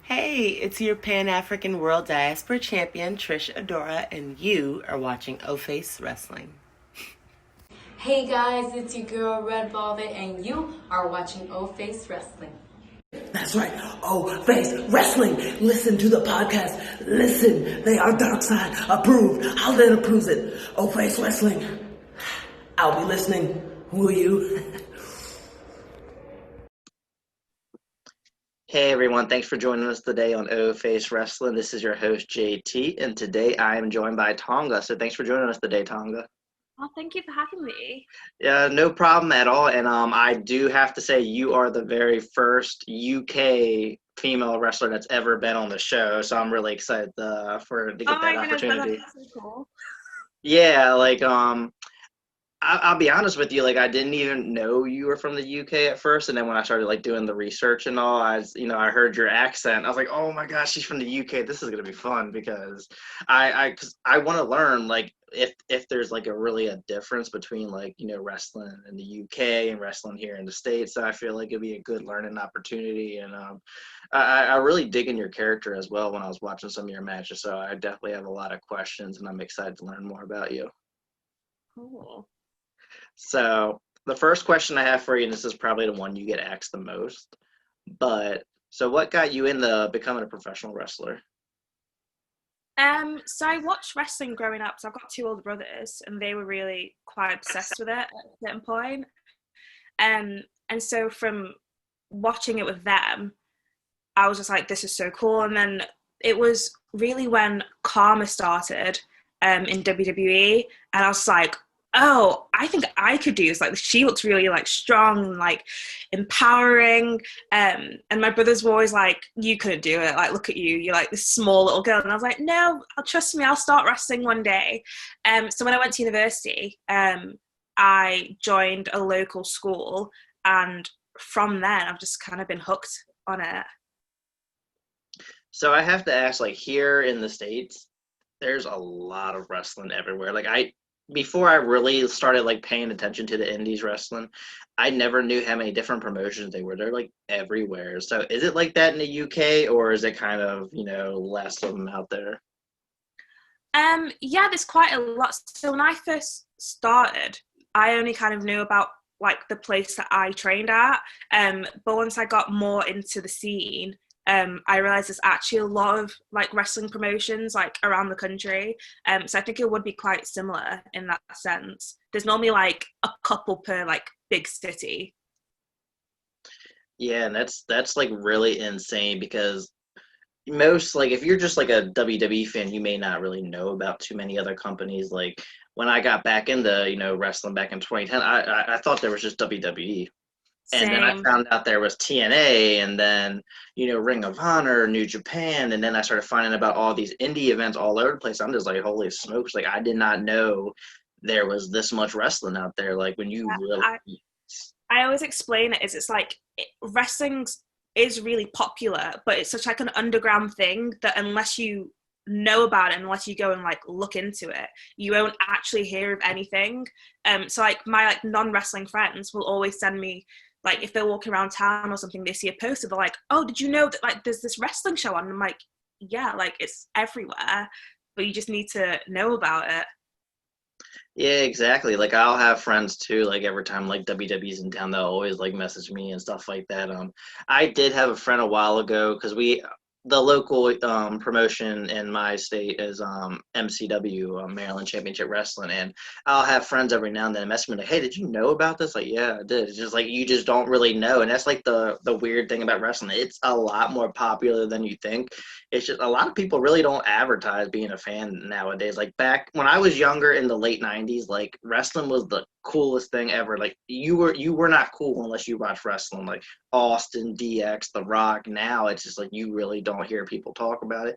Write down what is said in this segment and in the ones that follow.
Hey, it's your Pan African World Diaspora Champion, Trish Adora, and you are watching O Face Wrestling. Hey guys, it's your girl Red Velvet, and you are watching O Face Wrestling. That's right. Oh, Face Wrestling. Listen to the podcast. Listen. They are Dark Side approved. Holiday approves it. Oh, Face Wrestling. I'll be listening. Will you? Hey everyone, thanks for joining us today on O Face Wrestling. This is your host JT, and today I am joined by Taonga. So thanks for joining us today, Taonga. Oh, thank you for having me. Yeah, no problem at all. And I do have to say you are the very first UK female wrestler that's ever been on the show. So I'm really excited to Oh get my that goodness, opportunity. that's so cool. Yeah, I'll be honest with you, like I didn't even know you were from the UK at first, and then when I started like doing the research and all, I heard your accent. I was like, oh my gosh, she's from the UK. This is gonna be fun because I want to learn like if there's like a difference between like wrestling in the UK and wrestling here in the States. So I feel like it'd be a good learning opportunity, and I really dig in your character as well when I was watching some of your matches. So I definitely have a lot of questions, and I'm excited to learn more about you. Cool. So the first question I have for you, and this is probably the one you get asked the most, but so what got you into becoming a professional wrestler? So I watched wrestling growing up. So I've got two older brothers, and they were really quite obsessed with it at a certain point. And so from watching it with them, I was just like, this is so cool. And then it was really when Karma started in WWE, and I was like, oh, I think I could do this. Like, she looks really like strong and like empowering. And my brothers were always like, you couldn't do it. Like, look at you. You're like this small little girl. And I was like, no, trust me, I'll start wrestling one day. So when I went to university, I joined a local school, and from then I've just kind of been hooked on it. So I have to ask, like here in the States, there's a lot of wrestling everywhere. Before I really started like paying attention to the indies wrestling, I never knew how many different promotions they were. They're like everywhere. So is it like that in the UK, or is it kind of, less of them out there? Yeah, there's quite a lot. So when I first started, I only kind of knew about like the place that I trained at. But once I got more into the scene, I realized there's actually a lot of like wrestling promotions like around the country. So I think it would be quite similar in that sense. There's normally like a couple per like big city. Yeah, and that's like really insane because most like if you're just like a WWE fan, you may not really know about too many other companies. Like when I got back into wrestling back in 2010, I thought there was just WWE, and then I Same. found out there was TNA, and then Ring of Honor, New Japan, and then I started finding about all these indie events all over the place. I'm just like, holy smokes! Like I did not know there was this much wrestling out there. Like when you really I, I always explain it as it's like wrestling is really popular, but it's such like an underground thing that unless you know about it, unless you go and like look into it, you won't actually hear of anything. So like my like non-wrestling friends will always send me like if they're walking around town or something, they see a poster, they're like, oh, did you know that like there's this wrestling show on? And I'm like, yeah, like it's everywhere, but you just need to know about it. Yeah, exactly. Like I'll have friends too, like every time like WWE's in town, they'll always like message me and stuff like that. I did have a friend a while ago because the local promotion in my state is MCW, Maryland Championship Wrestling, and I'll have friends every now and then message me like, "Hey, did you know about this?" Like, yeah, I did. It's just like you just don't really know, and that's like the weird thing about wrestling. It's a lot more popular than you think. It's just a lot of people really don't advertise being a fan nowadays. Like back when I was younger in the late '90s, like wrestling was the coolest thing ever. Like you were not cool unless you watched wrestling. Like Austin, DX, The Rock. Now it's just like you really don't hear people talk about it.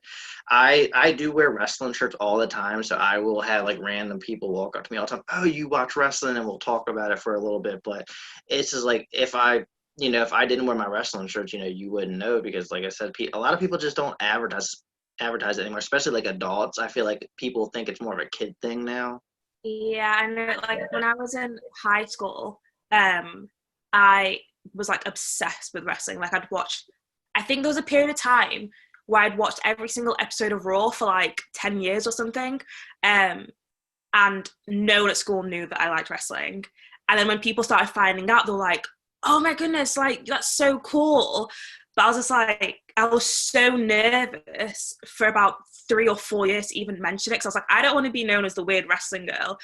I do wear wrestling shirts all the time, so I will have like random people walk up to me all the time. Oh, you watch wrestling, and we'll talk about it for a little bit. But it's just like if I didn't wear my wrestling shirts, you wouldn't know because, like I said, a lot of people just don't advertise it anymore, especially like adults. I feel like people think it's more of a kid thing now. Yeah, I know. Like when I was in high school, I was like obsessed with wrestling. Like I'd watch I think there was a period of time where I'd watched every single episode of Raw for like 10 years or something. And no one at school knew that I liked wrestling. And then when people started finding out, they were like, oh my goodness, like, that's so cool. But I was just like, I was so nervous for about 3 or 4 years to even mention it. Because I was like, I don't want to be known as the weird wrestling girl.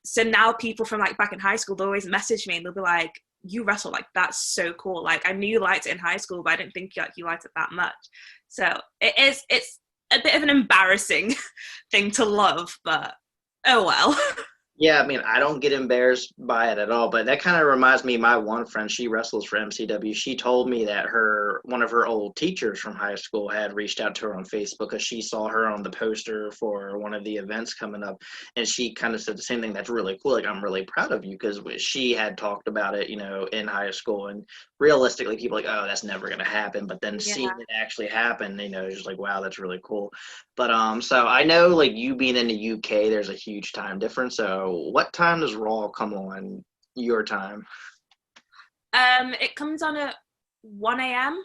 So now people from like back in high school, they'll always message me and they'll be like, you wrestle, like, that's so cool. Like, I knew you liked it in high school, but I didn't think you liked it that much. So it's a bit of an embarrassing thing to love, but oh well. Yeah, I mean, I don't get embarrassed by it at all, but that kind of reminds me, my one friend, she wrestles for MCW. She told me that one of her old teachers from high school had reached out to her on Facebook because she saw her on the poster for one of the events coming up, and she kind of said the same thing. That's really cool. Like, I'm really proud of you, because she had talked about it, in high school, and realistically, people are like, oh, that's never going to happen. But then seeing it actually happen, it's just like, wow, that's really cool. But so I know, like, you being in the UK, there's a huge time difference. So what time does Raw come on your time? It comes on at 1 a.m.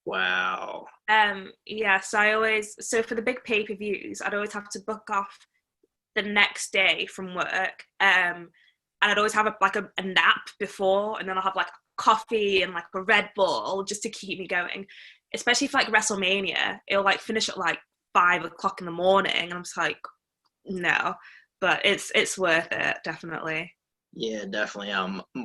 Wow. Yeah, so for the big pay-per-views, I'd always have to book off the next day from work. And I'd always have a nap before, and then I'll have like coffee and like a Red Bull just to keep me going. Especially for like WrestleMania, it'll like finish at like 5 o'clock in the morning, and I'm just like, no. But it's worth it, definitely. Yeah, definitely.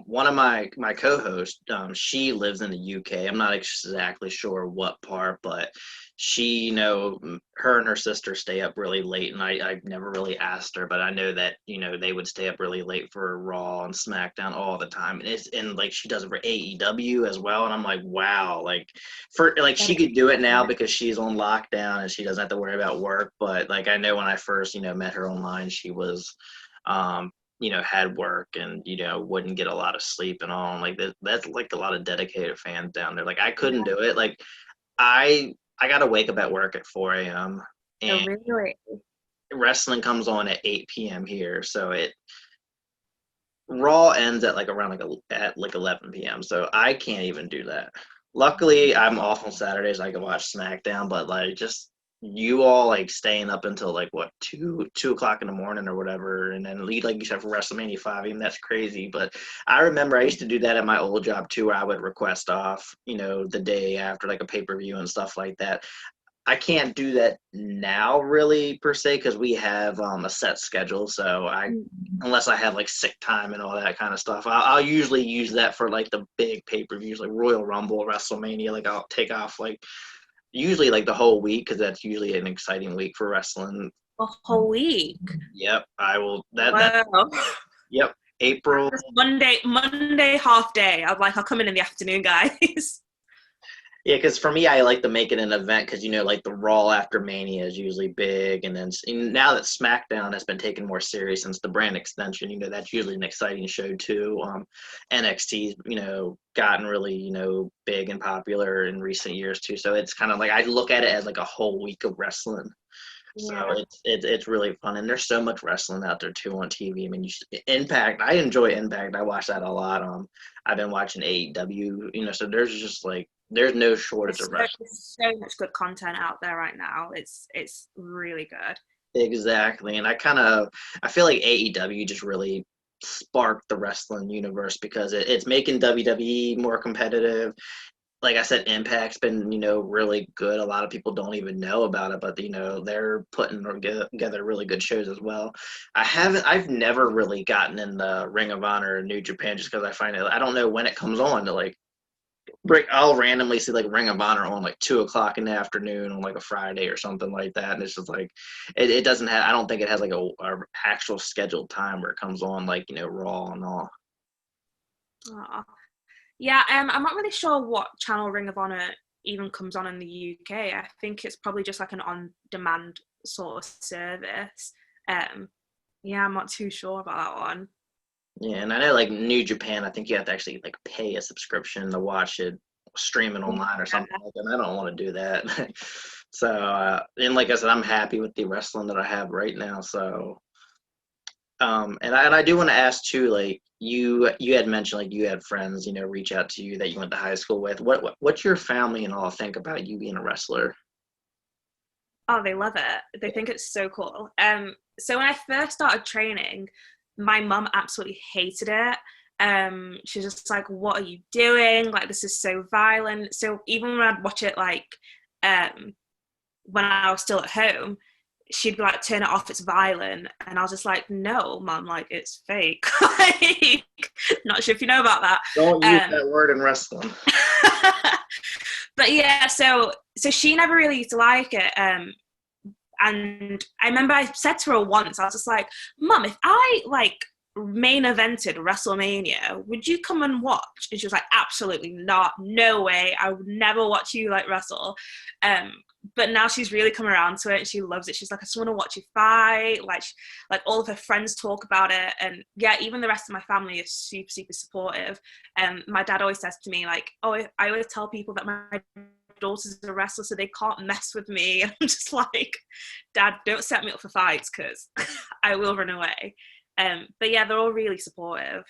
One of my co-hosts, she lives in the UK. I'm not exactly sure what part, but she, her and her sister stay up really late, and I've never really asked her, but I know that, they would stay up really late for Raw and SmackDown all the time. And like, she does it for AEW as well, and I'm like, wow, like, she could do it now because she's on lockdown and she doesn't have to worry about work. But like, I know when I first, met her online, she was had work and, wouldn't get a lot of sleep and all. And like, that's like a lot of dedicated fans down there. Like, I couldn't do it. Like, I got to wake up at work at 4 a.m. and really? wrestling comes on at 8 p.m. here. So Raw ends at around 11 p.m. So I can't even do that. Luckily, I'm off on Saturdays. I can watch SmackDown, but like, just you all like staying up until like what, 2 o'clock in the morning or whatever, and then lead, like you said, for WrestleMania 5. Even that's crazy. But I remember I used to do that at my old job too, where I would request off, the day after like a pay-per-view and stuff like that. I can't do that now really per se, because we have a set schedule. So unless I have like sick time and all that kind of stuff, I'll usually use that for like the big pay-per-views like Royal Rumble, WrestleMania. Like, I'll take off like usually like the whole week, because that's usually an exciting week for wrestling. A whole week? Yep, I will. Wow. Yep, April. Monday half day. I'll come in the afternoon, guys. Yeah, because for me, I like to make it an event because, like the Raw after Mania is usually big. And then now that SmackDown has been taken more serious since the brand extension, that's usually an exciting show too. NXT's, gotten really, big and popular in recent years too. So it's kind of like, I look at it as like a whole week of wrestling. Yeah. So it's really fun. And there's so much wrestling out there too on TV. I mean, Impact, I enjoy Impact. I watch that a lot. I've been watching AEW, so there's just like, there's no shortage of wrestling. There's so much good content out there right now. It's really good. Exactly. And I feel like AEW just really sparked the wrestling universe because it's making WWE more competitive. Like I said, Impact's been, really good. A lot of people don't even know about it, but, they're putting together really good shows as well. I've never really gotten in the Ring of Honor or New Japan just because I don't know when it comes on to like, I'll randomly see like Ring of Honor on like 2 o'clock in the afternoon on like a Friday or something like that, and it's just like it doesn't have. I don't think it has like a actual scheduled time where it comes on like Raw and all. Aww. Yeah, I'm not really sure what channel Ring of Honor even comes on in the UK. I think it's probably just like an on-demand sort of service. Yeah, I'm not too sure about that one. Yeah, and I know like New Japan, I think you have to actually like pay a subscription to watch it streaming online or something like that. And I don't want to do that. So, and like I said, I'm happy with the wrestling that I have right now. So, and I do want to ask too, like, you had mentioned like you had friends, reach out to you that you went to high school with. What's your family and all think about you being a wrestler? Oh, they love it. They think it's so cool. So when I first started training, my mum absolutely hated it. She was just like, "What are you doing? Like, this is so violent." So even when I'd watch it, like, when I was still at home, she'd be like, "Turn it off, it's violent," and I was just like, "No, mum, like, it's fake." Like, not sure if you know about that. Don't use that word in wrestling. But yeah, so she never really used to like it. And I remember I said to her once, I was just like, "Mum, if I like main evented WrestleMania, would you come and watch?" And she was like, "Absolutely not, no way, I would never watch you like wrestle." But now she's really come around to it and she loves it. She's like, "I just want to watch you fight." Like all of her friends talk about it, and yeah, even the rest of my family is super, super supportive. My dad always says to me like, "Oh, I always tell people that my daughter's a wrestler, so they can't mess with me." And I'm just like, "Dad, don't set me up for fights because I will run away." But yeah, they're all really supportive.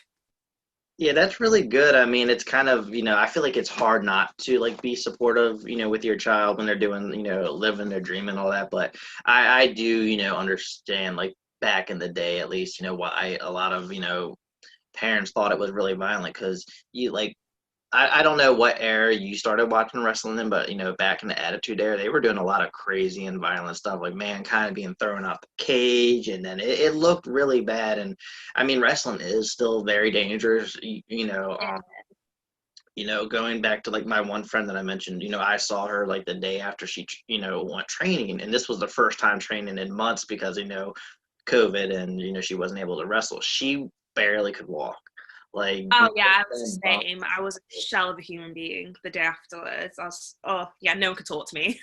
Yeah, that's really good. I mean, it's kind of, I feel like it's hard not to like be supportive, with your child when they're doing, living their dream and all that. But I do, understand like back in the day, at least, why a lot of, parents thought it was really violent because you like I don't know what era you started watching wrestling in, but back in the Attitude Era, they were doing a lot of crazy and violent stuff, like Mankind being thrown out the cage, and then it looked really bad. And I mean, wrestling is still very dangerous. Going back to like my one friend that I mentioned, I saw her like the day after she, went training, and this was the first time training in months because COVID, and she wasn't able to wrestle. She barely could walk. Like, Oh yeah, I was the same. I was a shell of a human being the day afterwards. I was, oh yeah, no one could talk to me.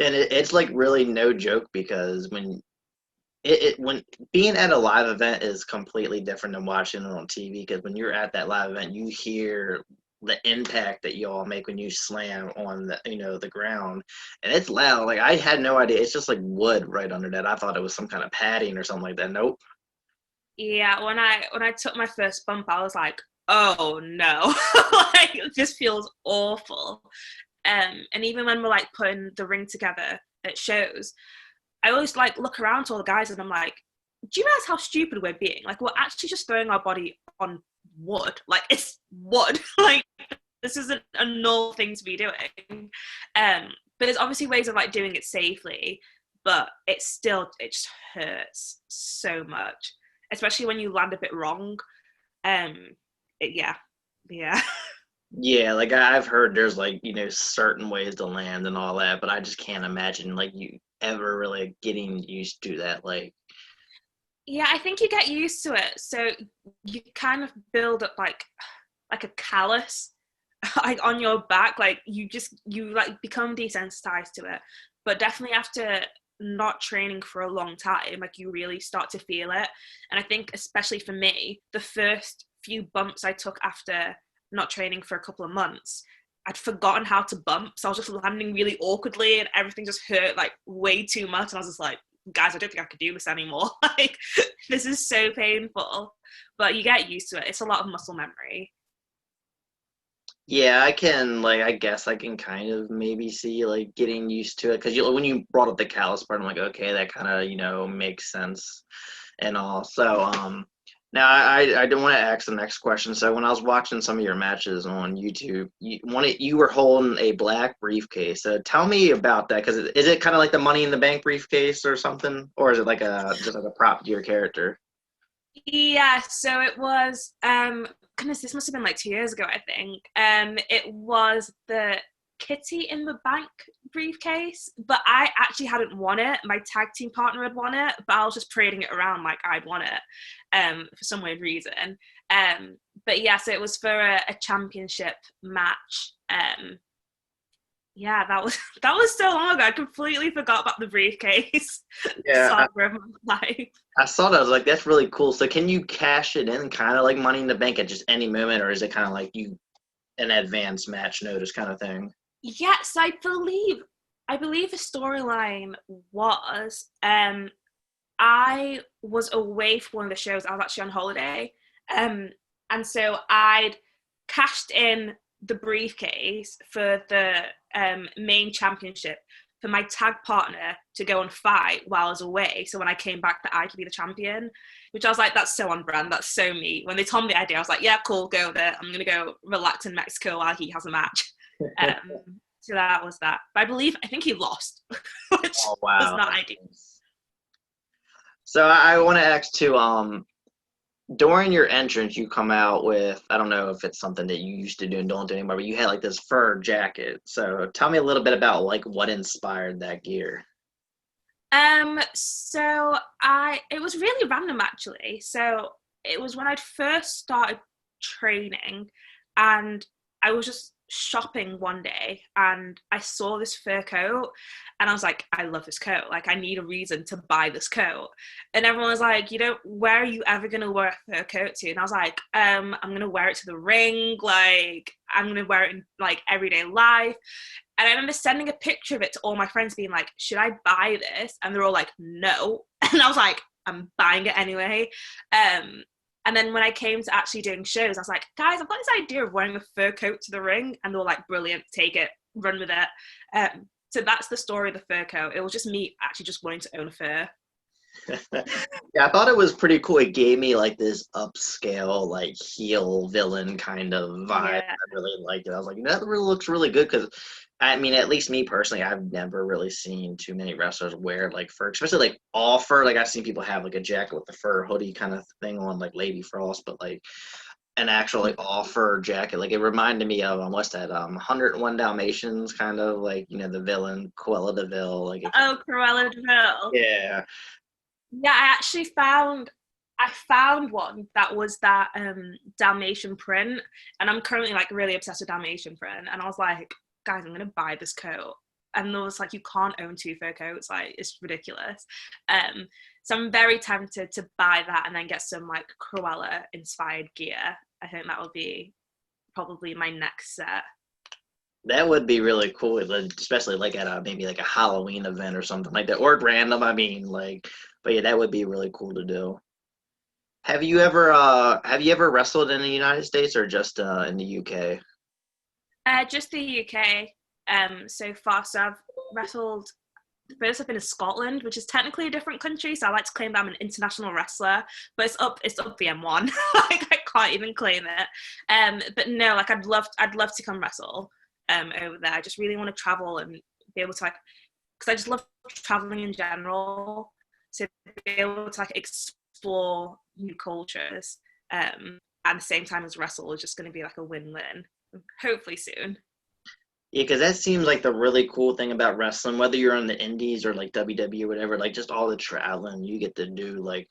And it's like really no joke because when being at a live event is completely different than watching it on TV, because when you're at that live event, you hear the impact that you all make when you slam on the ground, and it's loud. Like I had no idea. It's just like wood right under that. I thought it was some kind of padding or something like that. Nope. Yeah, when I took my first bump, I was like, oh no, like this feels awful. And even when we're like putting the ring together at shows, I always like look around to all the guys and I'm like, do you realize how stupid we're being? Like we're actually just throwing our body on wood. Like it's wood. Like this isn't a normal thing to be doing. But there's obviously ways of like doing it safely, but it just hurts so much, especially when you land a bit wrong. Yeah, yeah. Yeah, like I've heard there's like, certain ways to land and all that, but I just can't imagine like you ever really getting used to that. Like, Yeah, I think you get used to it. So you kind of build up like a callus like on your back. Like you like become desensitized to it. But definitely after not training for a long time, like you really start to feel it. And I think especially for me, the first few bumps I took after not training for a couple of months, I'd forgotten how to bump. So I was just landing really awkwardly and everything just hurt like way too much. And I was just like, guys, I don't think I could do this anymore. Like, this is so painful. But you get used to it. It's a lot of muscle memory. yeah, I guess I can kind of maybe see like getting used to it because when you brought up the callus part, I'm like, okay, that kind of makes sense and all. So now I do want to ask the next question. So when I was watching some of your matches on YouTube, you were holding a black briefcase. Tell me about that, because is it kind of like the Money in the Bank briefcase or something, or is it like just like a prop to your character? Yeah, so it was goodness, this must have been like 2 years ago, I think. It was the Kitty in the Bank briefcase, but I actually hadn't won it. My tag team partner had won it, but I was just parading it around like I'd won it, for some weird reason. But yeah, so it was for a championship match. Yeah, that was so long ago. I completely forgot about the briefcase. Yeah, Saga of my life. I saw that. I was like, that's really cool. So can you cash it in kind of like Money in the Bank at just any moment, or is it kind of like an advance match notice kind of thing? Yes, I believe the storyline was I was away for one of the shows. I was actually on holiday. And so I'd cashed in the briefcase for the main championship for my tag partner to go and fight while I was away. So when I came back, that I could be the champion, which I was like, that's so on brand. That's so me. When they told me the idea, I was like, yeah, cool, go there. I'm going to go relax in Mexico while he has a match. So that was that. But I think he lost, which Oh was wow. not ideal. So I want to ask too. During your entrance, you come out with, I don't know if it's something that you used to do and don't do anymore, but you had like this fur jacket. So tell me a little bit about like what inspired that gear. So it was really random actually. So it was when I'd first started training, and I was just shopping one day and I saw this fur coat and I was like, I love this coat. Like, I need a reason to buy this coat. And everyone was like, where are you ever gonna wear a fur coat to? And I was like, I'm gonna wear it to the ring. Like, I'm gonna wear it in like everyday life. And I remember sending a picture of it to all my friends being like, should I buy this? And they're all like, no. And I was like, I'm buying it anyway. And then when I came to actually doing shows, I was like, guys, I've got this idea of wearing a fur coat to the ring. And they were like, brilliant, take it, run with it. So that's the story of the fur coat. It was just me actually just wanting to own a fur. Yeah, I thought it was pretty cool. It gave me like this upscale, like heel villain kind of vibe. Yeah. I really liked it. I was like, that really looks really good because, I mean, at least me personally, I've never really seen too many wrestlers wear like fur, especially like all fur. Like I've seen people have like a jacket with the fur hoodie kind of thing on, like Lady Frost, but like an actual like all fur jacket. Like it reminded me of what's that? 101 Dalmatians, kind of like the villain Cruella de Vil. Like Oh, Cruella de Vil. yeah. Yeah, I found one that was that Dalmatian print, and I'm currently like really obsessed with Dalmatian print. And I was like, guys, I'm gonna buy this coat. And there was like, you can't own two fur coats, like it's ridiculous. So I'm very tempted to buy that and then get some like Cruella inspired gear. I think that would be probably my next set. That would be really cool, especially like at maybe like a Halloween event or something like that, or at random. I mean, like, but yeah, that would be really cool to do. Have you ever wrestled in the United States or just in the UK? Just the UK so far. So I've wrestled. First, I've been in Scotland, which is technically a different country. So I like to claim that I'm an international wrestler, but it's up the M1. Like I can't even claim it. But no, like I'd love to come wrestle over there. I just really want to travel and be able to like, because I just love traveling in general. So be able to like explore new cultures at the same time as wrestle is just going to be like a win-win. Hopefully soon. Yeah, because that seems like the really cool thing about wrestling, whether you're on the indies or like WWE or whatever, like just all the traveling you get to do. Like,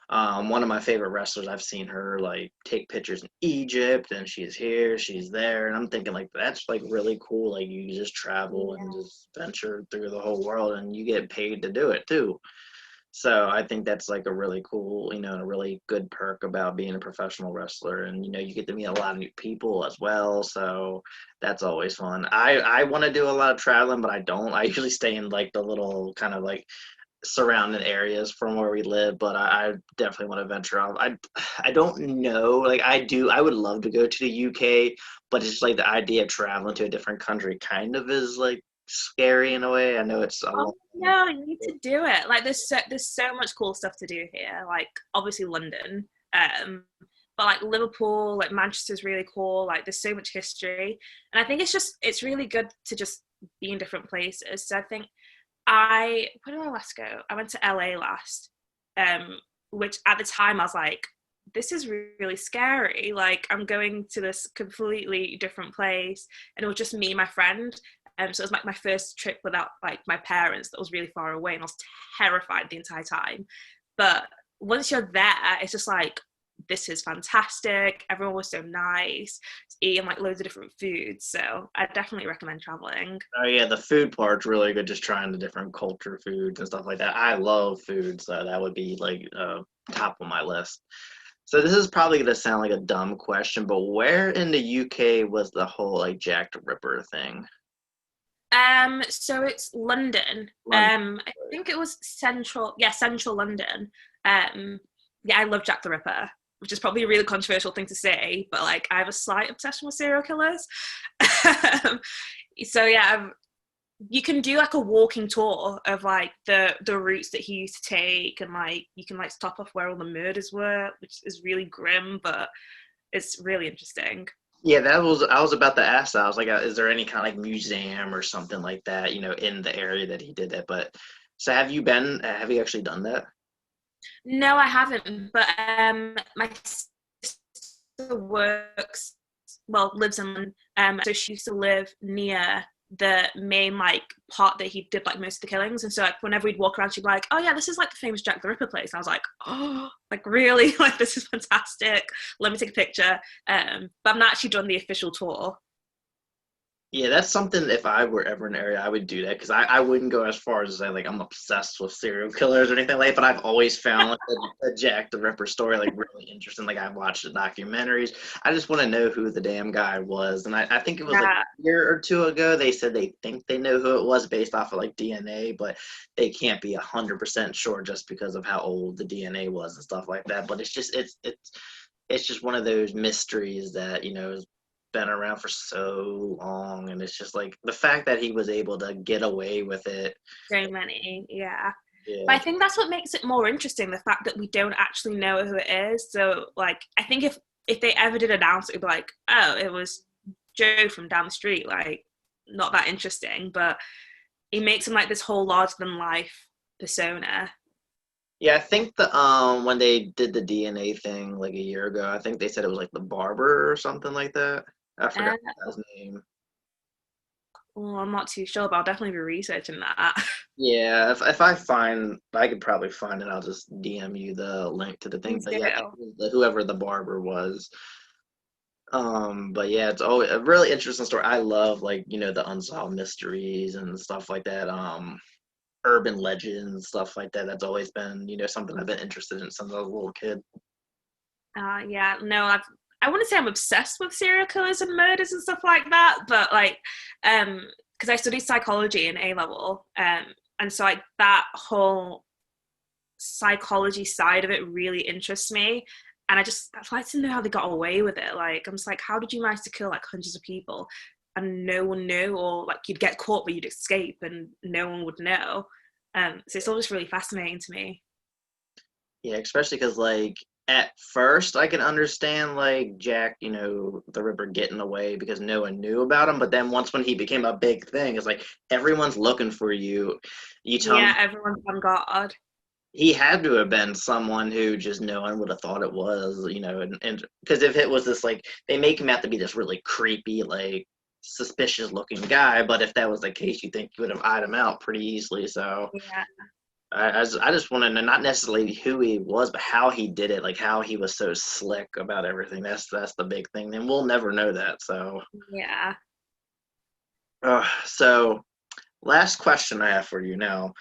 one of my favorite wrestlers, I've seen her like take pictures in Egypt, and she's here, she's there, and I'm thinking like that's like really cool. Like you just travel and just venture through the whole world, and you get paid to do it too. So I think that's like a really cool, a really good perk about being a professional wrestler. And, you get to meet a lot of new people as well. So that's always fun. I want to do a lot of traveling, but I don't. I usually stay in like the little kind of like surrounding areas from where we live, but I definitely want to venture off. I don't know. Like I would love to go to the UK, but it's just like the idea of traveling to a different country kind of is like scary in a way. I know it's a Oh no, you need to do it. Like there's so much cool stuff to do here. Like obviously London, but like Liverpool, like Manchester's really cool. Like there's so much history, and I think it's really good to just be in different places. So I think where did I last go? I went to LA last, which at the time I was like, this is really scary. Like I'm going to this completely different place, and it was just me and my friend. So it was like my first trip without like my parents that was really far away, and I was terrified the entire time. But once you're there, it's just like, this is fantastic. Everyone was so nice, eating like loads of different foods. So I definitely recommend traveling. Oh yeah, the food part's really good. Just trying the different culture foods and stuff like that. I love food, so that would be like top of my list. So this is probably gonna sound like a dumb question, but where in the UK was the whole like Jack the Ripper thing? So it's London. London. I think it was central London. Yeah, I love Jack the Ripper, which is probably a really controversial thing to say, but like I have a slight obsession with serial killers. So yeah, you can do like a walking tour of like the routes that he used to take, and like you can like stop off where all the murders were, which is really grim, but it's really interesting. Yeah, that was I was about to ask that. I was like, is there any kind of like museum or something like that, in the area that he did that? But so have you been? Have you actually done that? No, I haven't, but my sister lives in London, so she used to live near the main like part that he did like most of the killings, and so like whenever we'd walk around, she'd be like, "Oh yeah, this is like the famous Jack the Ripper place." And I was like, "Oh, like really? Like this is fantastic. Let me take a picture." But I've not actually done the official tour. Yeah, that's something if I were ever in the area, I would do that because I wouldn't go as far as to say like I'm obsessed with serial killers or anything like that, but I've always found like the Jack the Ripper story like really interesting. Like I've watched the documentaries. I just want to know who the damn guy was. And I think it was like Yeah, a year or two ago, they said they think they know who it was based off of like DNA, but they can't be 100% sure just because of how old the DNA was and stuff like that. But it's just one of those mysteries that, has been around for so long, and it's just like the fact that he was able to get away with it. so many. Yeah. But Yeah, I think that's what makes it more interesting, the fact that we don't actually know who it is. So like I think if they ever did announce it, it'd be like, oh, it was Joe from down the street, like not that interesting, but it makes him like this whole larger than life persona. yeah. I think the when they did the DNA thing like a year ago, I think they said it was like the barber or something like that. I forgot Uh, his name. well, I'm not too sure, but I'll definitely be researching that. Yeah, if I find, I could probably find it. I'll just DM you the link to the thing. Please But yeah, I think do. it was whoever the barber was. But yeah, it's always a really interesting story. I love like, the unsolved mysteries and stuff like that. Urban legends, stuff like that. That's always been, something I've been interested in since I was a little kid. Yeah, no, I wouldn't say I'm obsessed with serial killers and murders and stuff like that, but like, because I studied psychology in A level, and so like that whole psychology side of it really interests me, and I'd like to know how they got away with it. Like, I'm just like, how did you manage to kill like hundreds of people and no one knew, or like you'd get caught but you'd escape and no one would know. So it's all just really fascinating to me. Yeah, especially because like at first I can understand like Jack, the Ripper getting away because no one knew about him. But then once when he became a big thing, it's like everyone's looking for you. You tell Yeah, me everyone's on guard. he had to have been someone who just no one would have thought it was, and because if it was this like they make him out to be this really creepy, like suspicious looking guy, but if that was the case, you think you would have eyed him out pretty easily. So Yeah. I just want to know not necessarily who he was, but how he did it, like how he was so slick about everything. That's the big thing, and we'll never know that. So, Yeah. so last question I have for you now.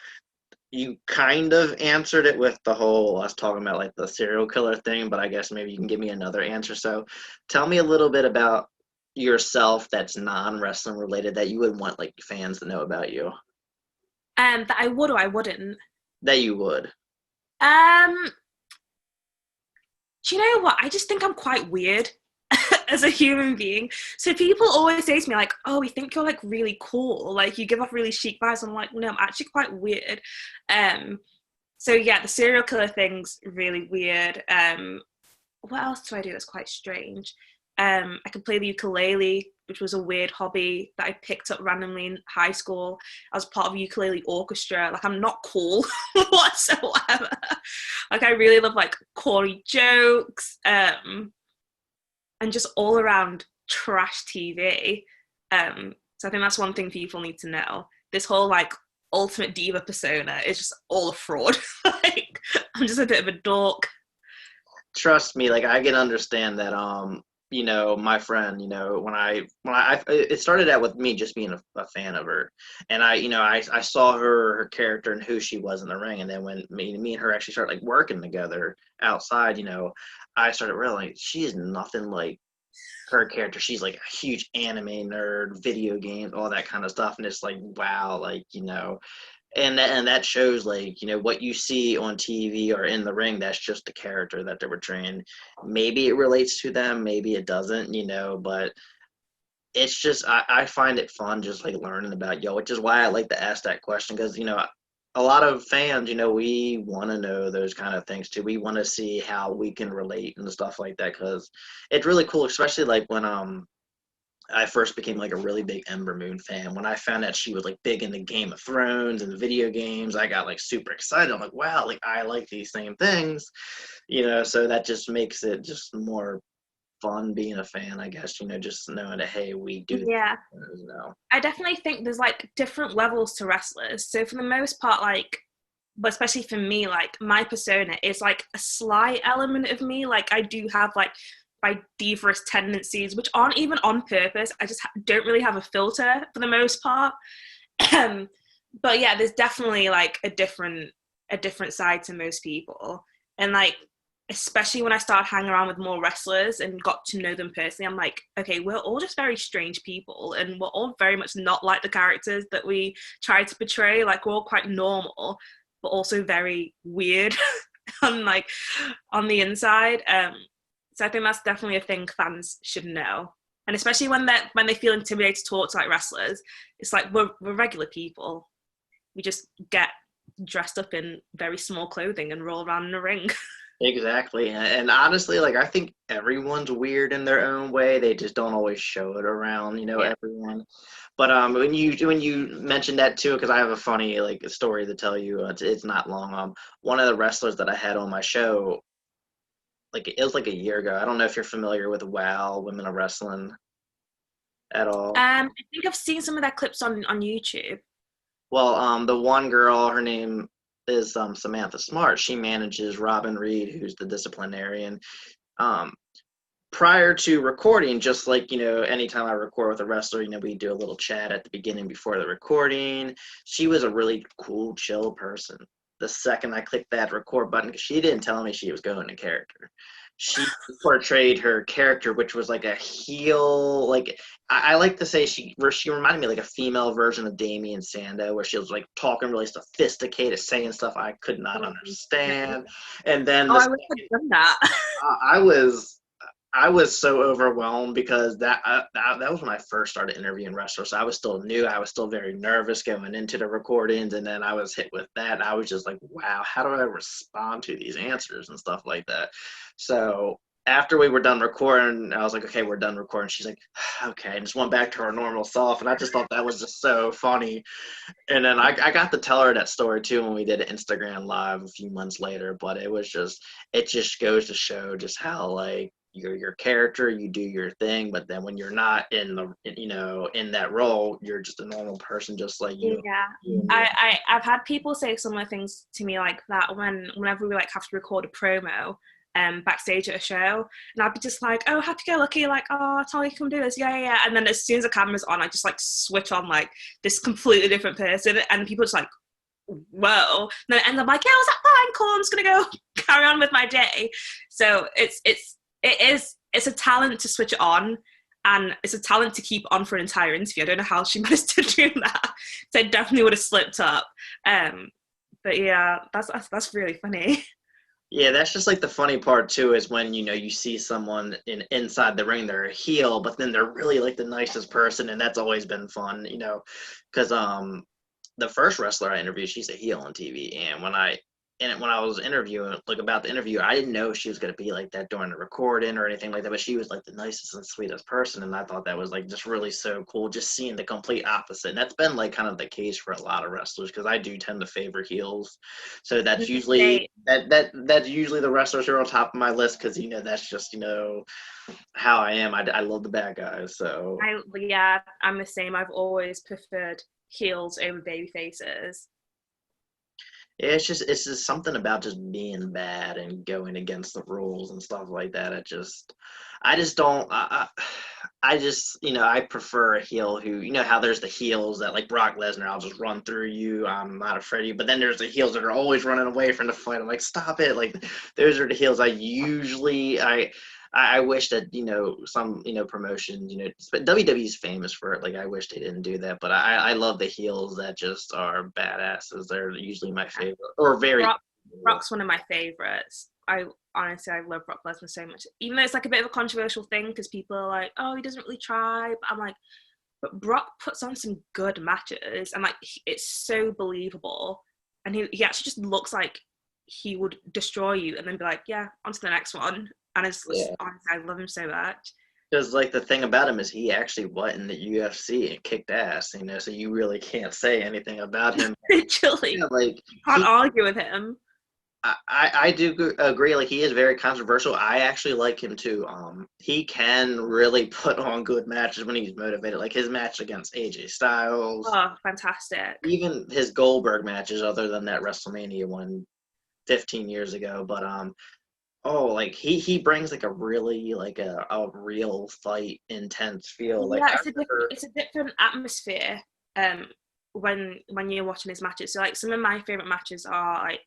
You kind of answered it with the whole us talking about like the serial killer thing, but I guess maybe you can give me another answer. So, tell me a little bit about yourself that's non-wrestling related that you would want like fans to know about you. That I would or I wouldn't. That you would. Um, do you know what? I just think I'm quite weird as a human being. So people always say to me like, "Oh, we think you're like really cool. Like you give off really chic vibes." I'm like, "No, I'm actually quite weird." Um, so yeah, the serial killer thing's really weird. What else do I do that's quite strange? I can play the ukulele, which was a weird hobby that I picked up randomly in high school. I was part of a ukulele orchestra. Like, I'm not cool whatsoever. Like, I really love like corny jokes, and just all around trash TV. So I think that's one thing people need to know. This whole like ultimate diva persona is just all a fraud. Like, I'm just a bit of a dork. Trust me, like I can understand that. My friend, when I it started out with me just being a fan of her, and I saw her character and who she was in the ring, and then when me and her actually started like working together outside, I started realizing she is nothing like her character, she's like a huge anime nerd, video games, all that kind of stuff, and it's like, wow, like, and that shows, like, what you see on TV or in the ring, that's just the character that they're portraying. Maybe it relates to them, maybe it doesn't, but it's just, I find it fun just like learning about which is why I like to ask that question, because a lot of fans, we want to know those kind of things too. We want to see how we can relate and stuff like that, because it's really cool, especially like when I first became like a really big Ember Moon fan. When I found out she was like big into Game of Thrones and video games, I got like super excited. I'm like, wow, like I like these same things, so that just makes it just more fun being a fan, I guess, just knowing that, hey, we do Yeah. things, I definitely think there's like different levels to wrestlers. So for the most part, like, but especially for me, like my persona is like a slight element of me. Like I do have like my diva tendencies, which aren't even on purpose. I just don't really have a filter for the most part. But yeah, there's definitely like a different side to most people. And like, especially when I started hanging around with more wrestlers and got to know them personally, I'm like, okay, we're all just very strange people, and we're all very much not like the characters that we try to portray. Like we're all quite normal, but also very weird on the inside. So I think that's definitely a thing fans should know. And especially when they feel intimidated to talk to like wrestlers, it's like we're regular people. We just get dressed up in very small clothing and roll around in a ring. Exactly. And honestly, like, I think everyone's weird in their own way. They just don't always show it around, Yeah. everyone. But when you mentioned that too, because I have a funny like story to tell you. It's not long. One of the wrestlers that I had on my show, like it was like a year ago. I don't know if you're familiar with WoW, Women of Wrestling, at all. I think I've seen some of their clips on YouTube. Well, the one girl, her name is Samantha Smart. She manages Robin Reed, who's the disciplinarian. Um, Prior to recording, just like, anytime I record with a wrestler, we do a little chat at the beginning before the recording. She was a really cool, chill person. The second I clicked that record button, because she didn't tell me she was going to character. She portrayed her character, which was like a heel, like I like to say she reminded me like a female version of Damien Sandow, where she was like talking really sophisticated, saying stuff I could not understand. And then I wish I'd done that. I was I was so overwhelmed, because that was when I first started interviewing wrestlers. So I was still new. I was still very nervous going into the recordings, and then I was hit with that. And I was just like, wow, how do I respond to these answers and stuff like that? So after we were done recording, I was like, okay, we're done recording. She's like, okay, and just went back to her normal self. And I just thought that was just so funny. And then I got to tell her that story too when we did an Instagram live a few months later. But it just goes to show just how, like, you're your character, you do your thing, but then when you're not in that role, you're just a normal person, just like you. Yeah. I've had people say similar things to me like that whenever we like have to record a promo backstage at a show, and I'd be just like, oh, happy go lucky, like, oh, Tolly, come do this, yeah. And then as soon as the camera's on, I just like switch on like this completely different person, and people just like, whoa. And I'm like, yeah, was that fine, cool, I'm just gonna go carry on with my day. So it's a talent to switch it on, and it's a talent to keep on for an entire interview. I don't know how she managed to do that. So I definitely would have slipped up. But yeah, that's really funny. Yeah, that's just like the funny part too, is when you see someone inside the ring, they're a heel, but then they're really like the nicest person, and that's always been fun, because the first wrestler I interviewed, she's a heel on TV, and when I was interviewing, like, about the interview, I didn't know she was going to be like that during the recording or anything like that, but she was like the nicest and sweetest person, and I thought that was like just really so cool, just seeing the complete opposite. And that's been like kind of the case for a lot of wrestlers, because I do tend to favor heels, so that's usually that's usually the wrestlers who are on top of my list, because that's just how I am. I love the bad guys. So I'm the same. I've always preferred heels over baby faces. yeah, it's just something about just being bad and going against the rules and stuff like that. I just don't. I just, I prefer a heel who, how there's the heels that, like Brock Lesnar, I'll just run through you, I'm not afraid of you. But then there's the heels that are always running away from the fight. I'm like, stop it. Like, those are the heels I wish that, some, promotions, but WWE's famous for it. Like, I wish they didn't do that, but I love the heels that just are badasses. They're usually my favorite, or very. Brock's one of my favorites. I love Brock Lesnar so much. Even though it's like a bit of a controversial thing because people are like, oh, he doesn't really try. But I'm like, but Brock puts on some good matches and like it's so believable. And he actually just looks like he would destroy you and then be like, yeah, on to the next one. And honestly, I love him so much. Because, like, the thing about him is he actually went in the UFC and kicked ass, so you really can't say anything about him. Literally. Yeah, like, you can't argue with him. I do agree. Like, he is very controversial. I actually like him too. He can really put on good matches when he's motivated. Like his match against AJ Styles. Oh, fantastic! Even his Goldberg matches, other than that WrestleMania one 15 years ago. But like he brings like a really like a real fight, intense feel. Like yeah, it's a different atmosphere. When you're watching his matches. So like some of my favorite matches are like.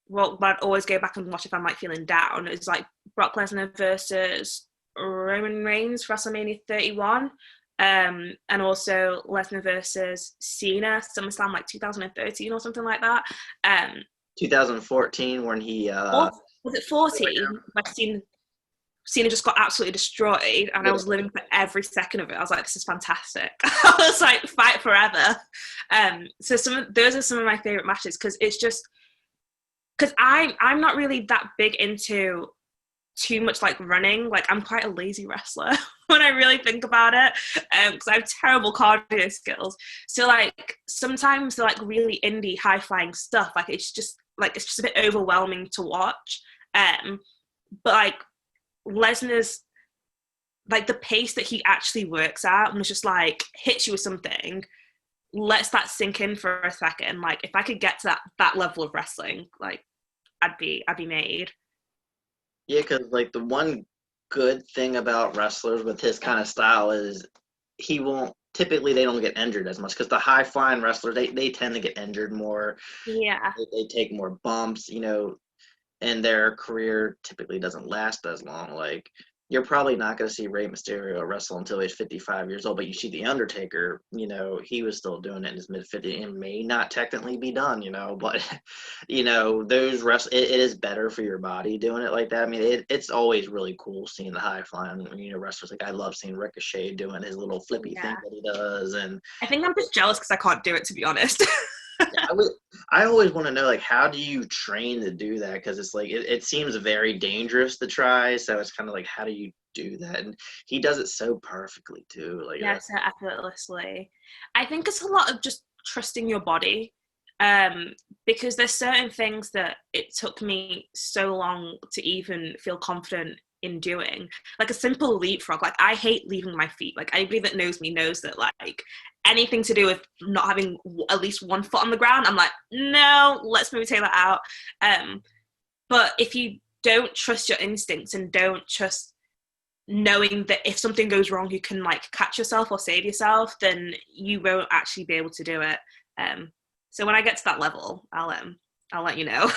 Well, I'd always go back and watch if I'm like feeling down. It's like Brock Lesnar versus Roman Reigns, WrestleMania 31, and also Lesnar versus Cena, SummerSlam like 2013 or something like that. 2014 when he was it 14? Like Cena just got absolutely destroyed, and I was living for every second of it. I was like, "This is fantastic." I was like, "Fight forever." So those are some of my favorite matches because it's just. Because I'm not really that big into too much like running. Like I'm quite a lazy wrestler when I really think about it, because I have terrible cardio skills. So like sometimes the like really indie high flying stuff, like it's just a bit overwhelming to watch. But like Lesnar's like the pace that he actually works at, and it's just like hits you with something. Lets that sink in for a second. Like if I could get to that level of wrestling, like I'd be made. Yeah, because like the one good thing about wrestlers with his kind of style is they don't get injured as much because the high flying wrestlers they tend to get injured more. Yeah, they take more bumps, and their career typically doesn't last as long. Like you're probably not going to see Rey Mysterio wrestle until he's 55 years old, but you see The Undertaker, he was still doing it in his mid-50s. It may not technically be done, but, those it is better for your body doing it like that. I mean, it's always really cool seeing the high-flying, wrestlers. Like, I love seeing Ricochet doing his little flippy thing that he does. And I think I'm just jealous because I can't do it, to be honest. I always want to know, like, how do you train to do that? Because it's like it seems very dangerous to try. So it's kind of like, how do you do that? And he does it so perfectly too. Like so effortlessly. I think it's a lot of just trusting your body, because there's certain things that it took me so long to even feel confident in doing, like a simple leapfrog. Like I hate leaving my feet. Like anybody that knows me knows that like anything to do with not having at least one foot on the ground, I'm like, no, let's maybe take that out. But if you don't trust your instincts and don't trust knowing that if something goes wrong you can like catch yourself or save yourself, then you won't actually be able to do it. So when I get to that level, I'll let you know.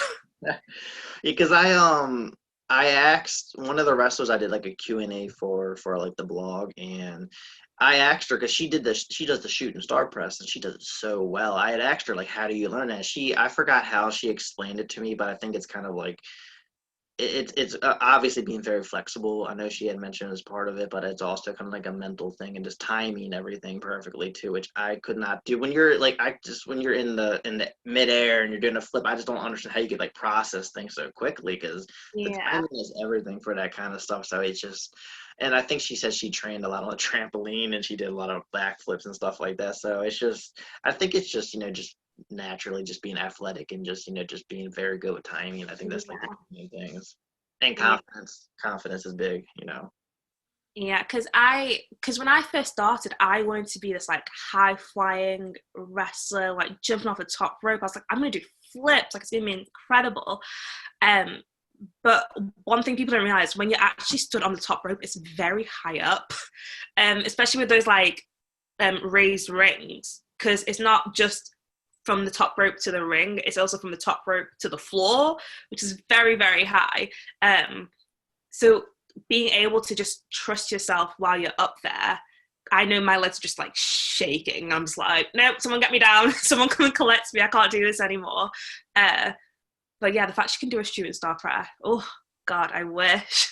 Because I asked one of the wrestlers I did like a Q&A for like the blog, and I asked her because she does the shooting star press and she does it so well. I had asked her like, how do you learn that? I forgot how she explained it to me, but I think it's kind of like it's obviously being very flexible. I know she had mentioned as part of it, but it's also kind of like a mental thing and just timing everything perfectly too, which I could not do. When you're like, when you're in the midair and you're doing a flip, I just don't understand how you could like process things so quickly because the timing is everything for that kind of stuff. So it's just, and I think she said she trained a lot on a trampoline and she did a lot of backflips and stuff like that. So it's just, I think it's just, just naturally just being athletic and just just being very good with timing. I think that's like the main things. And confidence is big. Yeah, because when I first started, I wanted to be this like high flying wrestler, like jumping off the top rope. I was like, I'm gonna do flips, like it's gonna be incredible. But one thing people don't realize, when you're actually stood on the top rope, it's very high up, especially with those like raised rings, because it's not just from the top rope to the ring, it's also from the top rope to the floor, which is very, very high. So being able to just trust yourself while you're up there. I know my legs are just like shaking. I'm just like, nope, someone get me down. Someone come and collect me. I can't do this anymore. But yeah, the fact she can do a shooting star press. Oh God, I wish.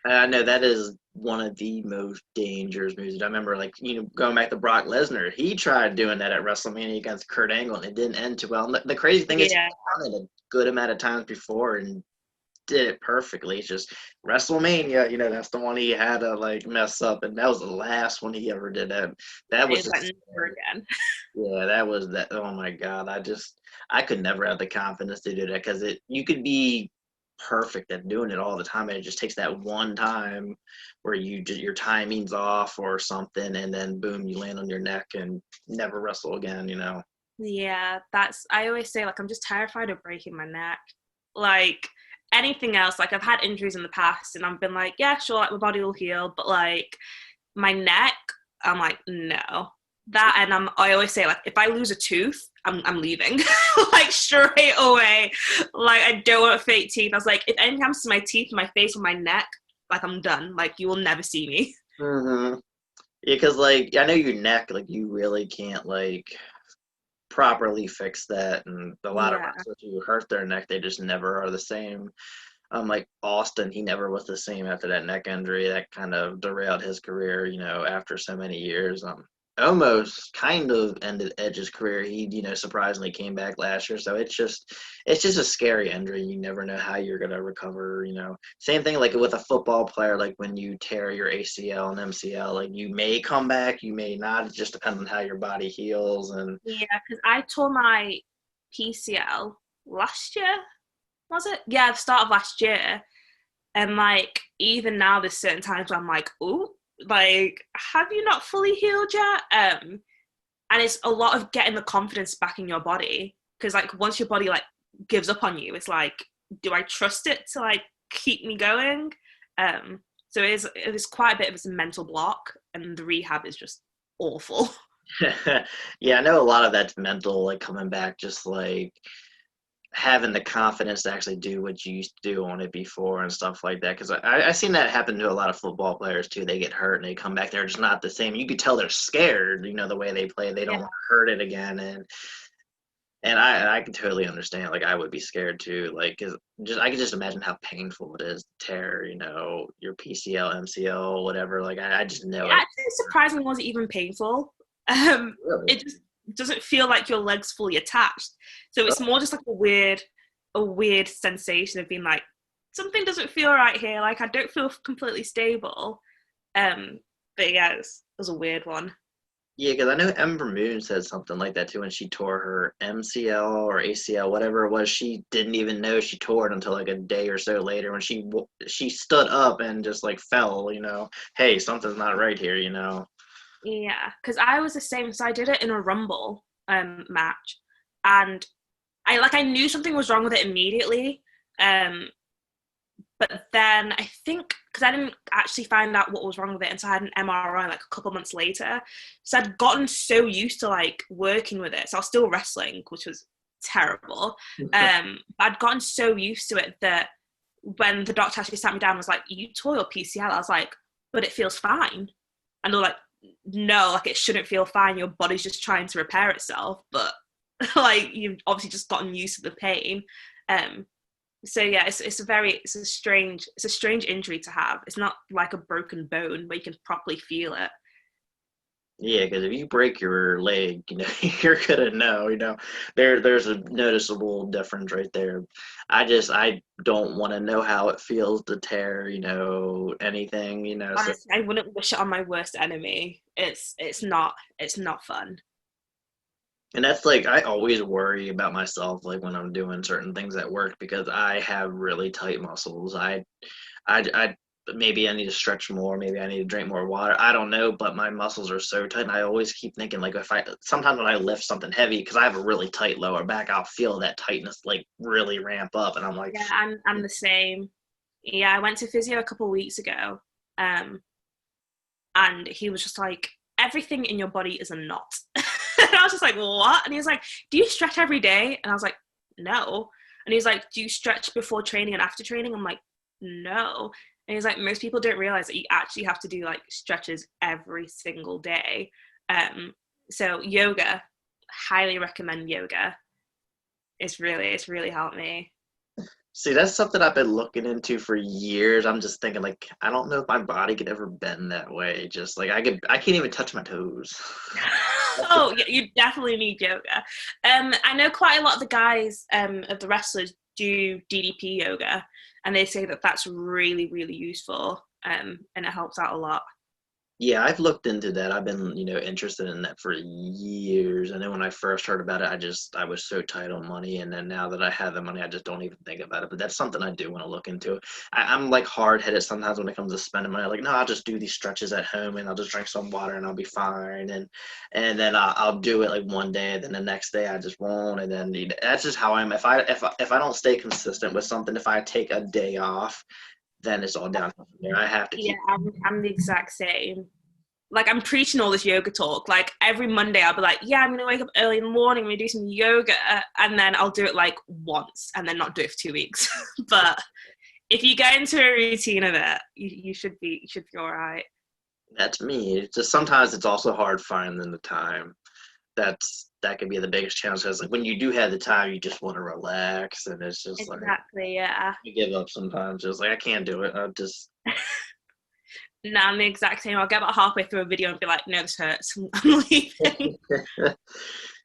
I know that is one of the most dangerous moves. I remember, like, going back to Brock Lesnar, he tried doing that at WrestleMania against Kurt Angle, and it didn't end too well. And the crazy thing is, he's done it a good amount of times before and did it perfectly. It's just WrestleMania, that's the one he had to like mess up, and that was the last one he ever did. That was just, never again. Yeah, that was that. Oh my God, I could never have the confidence to do that, because you could be perfect at doing it all the time, and it just takes that one time where your timing's off or something, and then boom, you land on your neck and never wrestle again. Yeah, I always say, like, I'm just terrified of breaking my neck. Like, anything else, like, I've had injuries in the past and I've been like, yeah, sure, like, my body will heal, but like my neck, I'm like, no. That, and I always say, like, if I lose a tooth, I'm leaving. Like, straight away. Like, I don't want fake teeth. I was like, if anything happens to my teeth, my face, or my neck, like, I'm done. Like, you will never see me. Mm-hmm. Yeah, because like I know your neck, like you really can't like properly fix that, and a lot of wrestlers who hurt their neck, they just never are the same. Like Austin, he never was the same after that neck injury. That kind of derailed his career, after so many years. Almost kind of ended Edge's career. He, surprisingly came back last year. So it's just a scary injury. You never know how you're gonna recover. Same thing like with a football player. Like when you tear your ACL and MCL, like you may come back, you may not. It just depends on how your body heals. And yeah, because I tore my PCL last year. Was it? Yeah, the start of last year. And like, even now there's certain times where I'm like, ooh, like, have you not fully healed yet? And it's a lot of getting the confidence back in your body, because like once your body like gives up on you, it's like, do I trust it to like keep me going? So it is quite a bit of a mental block, and the rehab is just awful. yeah, I know a lot of that's mental, like coming back, just like having the confidence to actually do what you used to do on it before and stuff like that. Because I seen that happen to a lot of football players too. They get hurt and they come back, they're just not the same. You could tell they're scared, the way they play. They don't want to hurt it again. And I can totally understand. Like I would be scared too. Like, cause I can just imagine how painful it is to tear, your PCL, MCL, whatever. Like I just know it. Actually, surprisingly, wasn't even painful. Really? It just doesn't feel like your leg's fully attached. So it's more just like a weird sensation of being like, something doesn't feel right here. Like I don't feel completely stable. But yeah, it was a weird one. Yeah, because I know Ember Moon said something like that too when she tore her MCL or ACL, whatever it was. She didn't even know she tore it until like a day or so later when she stood up and just like fell. Hey, something's not right here. Yeah, because I was the same. So I did it in a Rumble match, and I knew something was wrong with it immediately. But then I think, because I didn't actually find out what was wrong with it until I had an MRI like a couple months later. So I'd gotten so used to like working with it. So I was still wrestling, which was terrible. I'd gotten so used to it that when the doctor actually sat me down and was like, you tore your PCL, I was like, but it feels fine. And they're like, no, like it shouldn't feel fine. Your body's just trying to repair itself. But like you've obviously just gotten used to the pain. So yeah, it's a strange injury to have. It's not like a broken bone where you can properly feel it. Yeah, because if you break your leg, you're gonna know. There's a noticeable difference right there. I don't want to know how it feels to tear, anything. Honestly, I wouldn't wish it on my worst enemy. It's not fun. And that's like, I always worry about myself, like when I'm doing certain things at work, because I have really tight muscles. I maybe I need to stretch more. Maybe I need to drink more water. I don't know, but my muscles are so tight. And I always keep thinking, like, sometimes when I lift something heavy, because I have a really tight lower back, I'll feel that tightness like really ramp up. And I'm like, yeah, I'm the same. Yeah, I went to physio a couple of weeks ago. And he was just like, everything in your body is a knot. And I was just like, what? And he was like, do you stretch every day? And I was like, no. And he was like, do you stretch before training and after training? I'm like, no. And he's like, most people don't realize that you actually have to do like stretches every single day. So yoga, highly recommend yoga. It's really helped me. See, that's something I've been looking into for years. I'm just thinking, like, I don't know if my body could ever bend that way. Just like I can't even touch my toes. Oh, yeah, you definitely need yoga. I know quite a lot of the guys, of the wrestlers, do DDP yoga, and they say that that's really useful, and it helps out a lot. Yeah, I've looked into that. I've been, interested in that for years. And then when I first heard about it, I was so tight on money. And then now that I have the money, I just don't even think about it. But that's something I do want to look into. I'm like hard headed sometimes when it comes to spending money. Like, no, I'll just do these stretches at home and I'll just drink some water and I'll be fine. And then I'll do it like one day, and then the next day I just won't. And then that's just how I am. If I don't stay consistent with something, if I take a day off, then it's all downhill from there. I have to Yeah, keep. I'm the exact same. Like, I'm preaching all this yoga talk. Like, every Monday I'll be like, yeah, I'm gonna wake up early in the morning, I'm gonna do some yoga, and then I'll do it like once and then not do it for 2 weeks. But if you get into a routine of it, you should be all right. That's me. It's just sometimes it's also hard finding the time. That can be the biggest challenge. Because like when you do have the time, you just want to relax, and it's just like Exactly, yeah. you give up sometimes. Just like I can't do it. I just No, I'm the exact same. I'll get about halfway through a video and be like, no, this hurts. I'm leaving.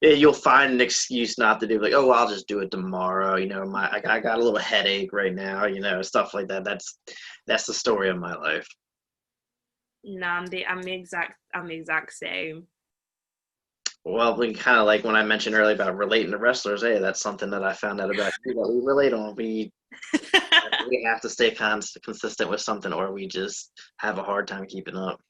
yeah, you'll find an excuse not to do. Like, oh, well, I'll just do it tomorrow. I got a little headache right now. Stuff like that. That's the story of my life. No, I'm the exact same. Well, we kind of like when I mentioned earlier about relating to wrestlers. Hey, that's something that I found out about you that we relate on. We have to stay consistent with something, or we just have a hard time keeping up.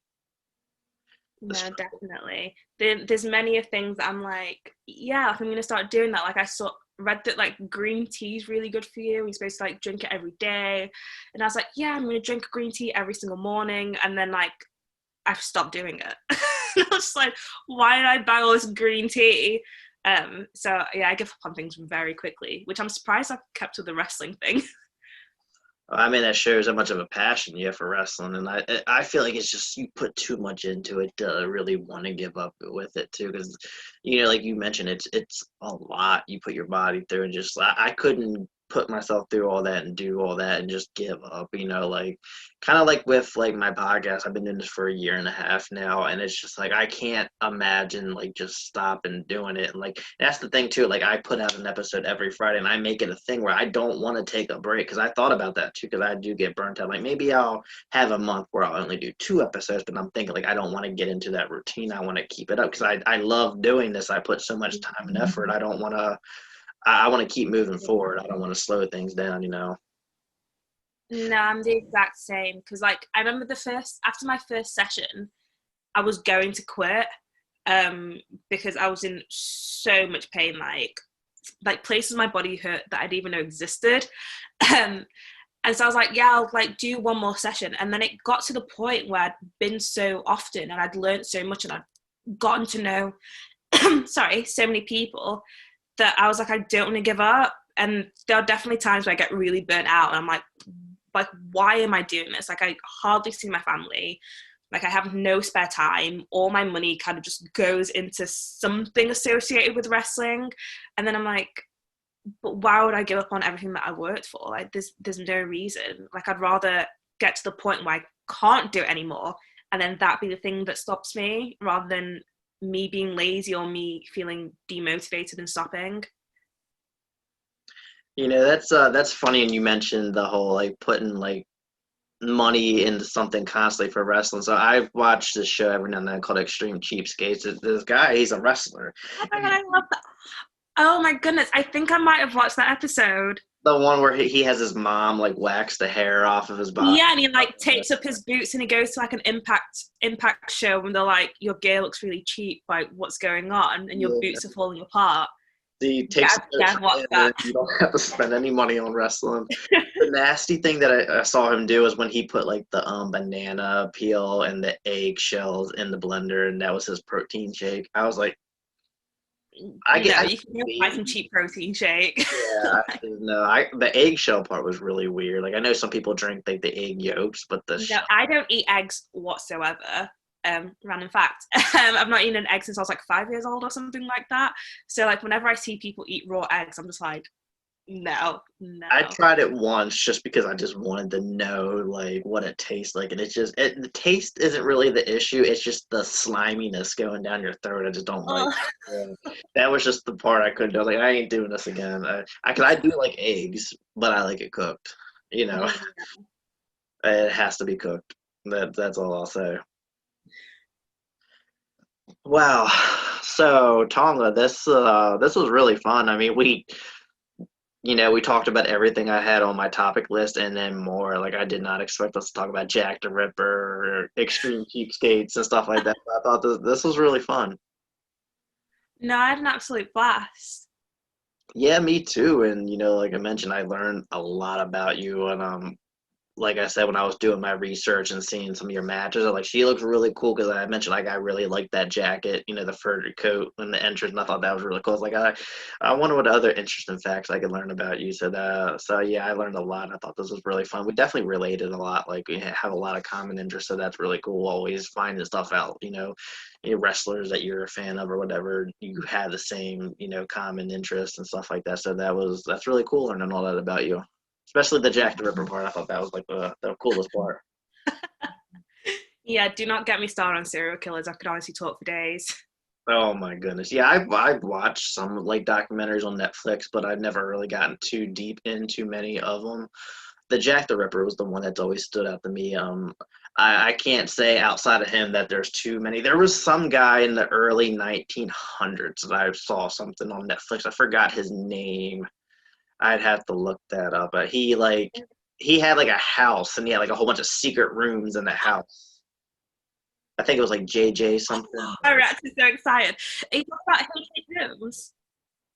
No, definitely. There's many of things that I'm like, yeah, I'm gonna start doing that. Like, read that like green tea is really good for you. You're supposed to like drink it every day, and I was like, yeah, I'm gonna drink green tea every single morning, and then like I've stopped doing it. I was just like, why did I buy all this green tea? So yeah, I give up on things very quickly, which I'm surprised I've kept with the wrestling thing. I mean, that shows how much of a passion you have for wrestling, and I feel like it's just you put too much into it to really want to give up with it too, because like you mentioned, it's a lot you put your body through, and just I couldn't put myself through all that and do all that and just give up, like kind of like with like my podcast. I've been doing this for a year and a half now, and it's just like I can't imagine like just stopping doing it. And like that's the thing too, like I put out an episode every Friday, and I make it a thing where I don't want to take a break, because I thought about that too, because I do get burnt out. Like maybe I'll have a month where I'll only do 2 episodes, but I'm thinking like I don't want to get into that routine. I want to keep it up because I love doing this. I put so much time and effort. I want to keep moving forward. I don't want to slow things down. No, I'm the exact same, because like I remember after my first session, I was going to quit, because I was in so much pain, like places my body hurt that I didn't even know existed. And so I was like, yeah, I'll like do one more session. And then it got to the point where I'd been so often and I'd learned so much and I'd gotten to know so many people that I was like, I don't want to give up. And there are definitely times where I get really burnt out and I'm like, why am I doing this? Like, I hardly see my family. Like, I have no spare time. All my money kind of just goes into something associated with wrestling. And then I'm like, but why would I give up on everything that I worked for? Like, there's no reason. Like, I'd rather get to the point where I can't do it anymore, and then that be the thing that stops me, rather than me being lazy or me feeling demotivated and stopping. That's funny. And you mentioned the whole like putting like money into something constantly for wrestling. So I've watched this show every now and then called Extreme Cheapskates. This guy, he's a wrestler. Oh my God, I love that. Oh my goodness, I think I might have watched that episode. The one where he has his mom like wax the hair off of his body. Yeah, and he like takes up his boots and he goes to like an impact show and they're like, your gear looks really cheap, like what's going on? And your boots are falling apart. He takes that. You don't have to spend any money on wrestling. The nasty thing that I saw him do is when he put like the banana peel and the egg shells in the blender, and that was his protein shake. I was like, I get No, you can go buy some cheap protein shake. yeah, no, the eggshell part was really weird. Like I know some people drink like the egg yolks, but the No, I don't eat eggs whatsoever. Random fact. I've not eaten an egg since I was like 5 years old or something like that. So like whenever I see people eat raw eggs, I'm just like, no. I tried it once just because I just wanted to know like what it tastes like, and the taste isn't really the issue. It's just the sliminess going down your throat. I just don't like. Oh. Yeah. That was just the part I couldn't do. I was like, I ain't doing this again. I do like eggs, but I like it cooked. You know, it has to be cooked. That's all I'll say. Wow. So Tonga, this was really fun. I mean, we talked about everything I had on my topic list and then more. Like I did not expect us to talk about Jack the Ripper or extreme cheapskates and stuff like that. I thought this was really fun. No, I had an absolute blast. Yeah, me too. And like I mentioned, I learned a lot about you. And like I said, when I was doing my research and seeing some of your matches, I'm like, she looks really cool because I mentioned like I really liked that jacket, the fur coat and the entrance, and I thought that was really cool. I was like, I wonder what other interesting facts I could learn about you. So yeah, I learned a lot. I thought this was really fun. We definitely related a lot. Like we have a lot of common interests, so that's really cool. Always finding stuff out. Wrestlers that you're a fan of or whatever, you have the same common interests and stuff like that. So that's really cool learning all that about you. Especially the Jack the Ripper part. I thought that was like the coolest part. Yeah, do not get me started on serial killers. I could honestly talk for days. Oh my goodness. Yeah, I've watched some like documentaries on Netflix, but I've never really gotten too deep into many of them. The Jack the Ripper was the one that's always stood out to me. I can't say outside of him that there's too many. There was some guy in the early 1900s that I saw something on Netflix. I forgot his name. I'd have to look that up. But he had like a house and he had like a whole bunch of secret rooms in the house. I think it was like JJ something. I'm actually so excited. Are you talking about H.H. Holmes?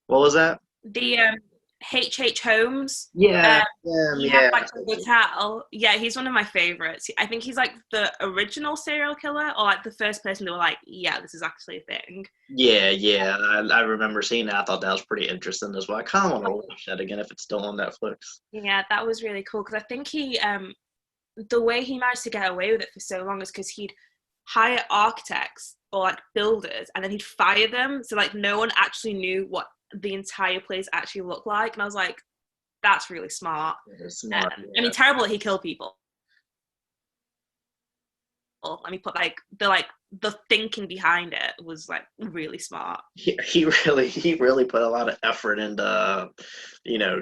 What was that? The H.H. Holmes. Yeah, He had yeah. like the hotel. Yeah, he's one of my favorites. I think he's like the original serial killer, or like the first person that were like, yeah, this is actually a thing. Yeah. I remember seeing that. I thought that was pretty interesting as well. I kind of want to watch that again if it's still on Netflix. Yeah, that was really cool because I think he, the way he managed to get away with it for so long is because he'd hire architects or like builders and then he'd fire them. So like no one actually knew what the entire place actually looked like. And I was like, that's really smart. Smart, I yeah. mean, terrible that he killed people. I mean, the thinking behind it was like really smart. He really put a lot of effort into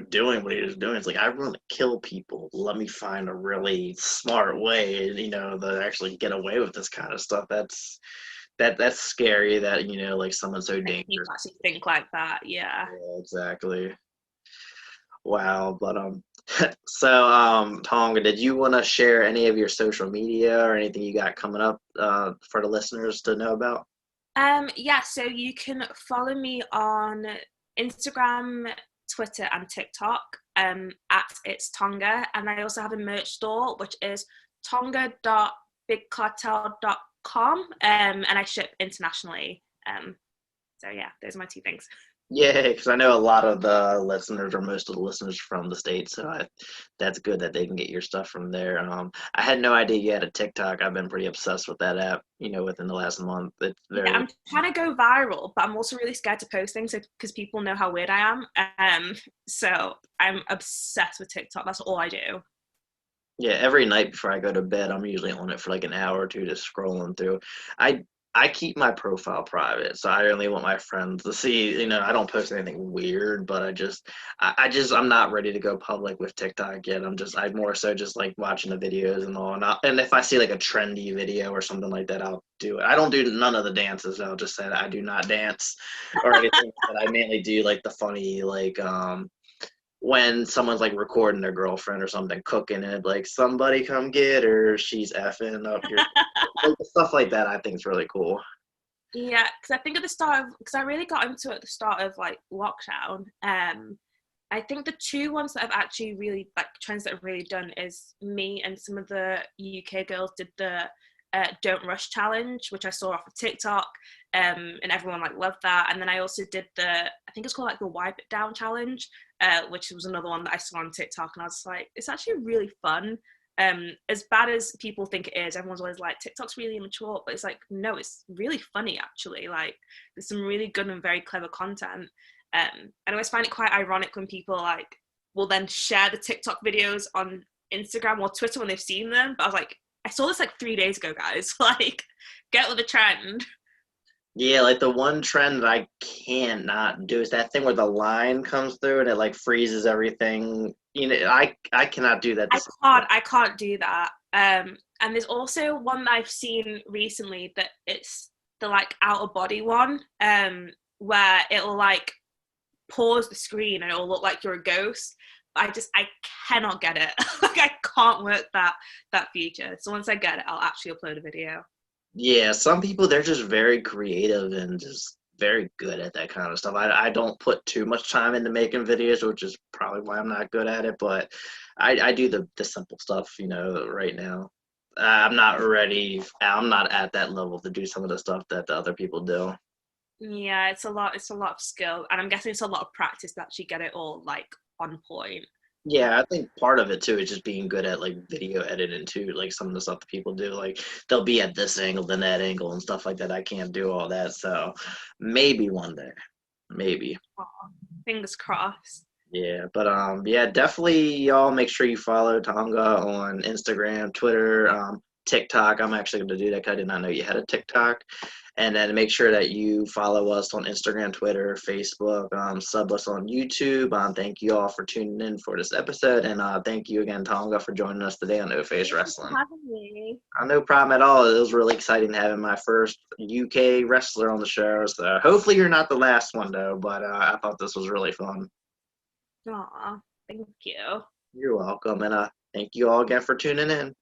doing what he was doing. It's like I want to kill people. Let me find a really smart way, to actually get away with this kind of stuff. That's scary. That like someone so dangerous. People actually think like that. Yeah. Yeah, exactly. Wow, but so Tonga, did you want to share any of your social media or anything you got coming up for the listeners to know about? Yeah, so you can follow me on Instagram, Twitter, and TikTok at It's Tonga. And I also have a merch store, which is tonga.bigcartel.com. And I ship internationally. So yeah, those are my two things. Yeah, because I know a lot of the listeners or most of the listeners from the States, so that's good that they can get your stuff from there. I had no idea you had a TikTok. I've been pretty obsessed with that app, within the last month. It's very. Yeah, I'm trying to go viral, but I'm also really scared to post things because people know how weird I am. So I'm obsessed with TikTok. That's all I do. Yeah, every night before I go to bed, I'm usually on it for like an hour or two, just scrolling through. I keep my profile private, so I only want my friends to see. I don't post anything weird, but I'm not ready to go public with TikTok yet. I more so just like watching the videos and all. And if I see like a trendy video or something like that, I'll do it. I don't do none of the dances. I'll just say that I do not dance or anything. But I mainly do like the funny like when someone's like recording their girlfriend or something cooking it, like somebody come get her, she's effing up here. Like, stuff like that I think is really cool. Yeah, because I think at the start of, because I really got into it at the start of like lockdown. I think the two ones that have actually really like trends that have really done is me and some of the UK girls did the Don't Rush challenge, which I saw off of TikTok, and everyone like loved that. And then I also did I think it's called like the Wipe It Down challenge, which was another one that I saw on TikTok, and I was like, it's actually really fun. As bad as people think it is, everyone's always like, TikTok's really immature, but it's like, no, it's really funny actually. Like, there's some really good and very clever content. And I always find it quite ironic when people like will then share the TikTok videos on Instagram or Twitter when they've seen them. But I was like, I saw this like 3 days ago, guys. Like, get with the trend. Yeah, like the one trend that I can't not do is that thing where the line comes through and it like freezes everything. You know, I cannot do that. I can't do that. And there's also one that I've seen recently that it's the like out of body one, where it'll like pause the screen and it'll look like you're a ghost. I cannot get it. Like, I can't work that feature. So once I get it, I'll actually upload a video. Yeah, some people, they're just very creative and just very good at that kind of stuff. I don't put too much time into making videos, which is probably why I'm not good at it, but I do the simple stuff, you know, right now. I'm not ready. I'm not at that level to do some of the stuff that the other people do. Yeah, it's a lot of skill, and I'm guessing it's a lot of practice to actually get it all like on point. Yeah, I think part of it too is just being good at like video editing too. Like some of the stuff that people do, like they'll be at this angle, then that angle, and stuff like that. I can't do all that, so maybe one day, maybe. Aw, fingers crossed. Yeah, but yeah, definitely y'all make sure you follow Taonga on Instagram, Twitter, TikTok. I'm actually going to do that 'cause I did not know you had a TikTok. And then make sure that you follow us on Instagram, Twitter, Facebook, sub us on YouTube. Thank you all for tuning in for this episode, and thank you again, Tonga, for joining us today on No Face Wrestling. Thanks for having me. No problem at all. It was really exciting having my first UK wrestler on the show. So hopefully you're not the last one, though. But I thought this was really fun. Aw, thank you. You're welcome, and thank you all again for tuning in.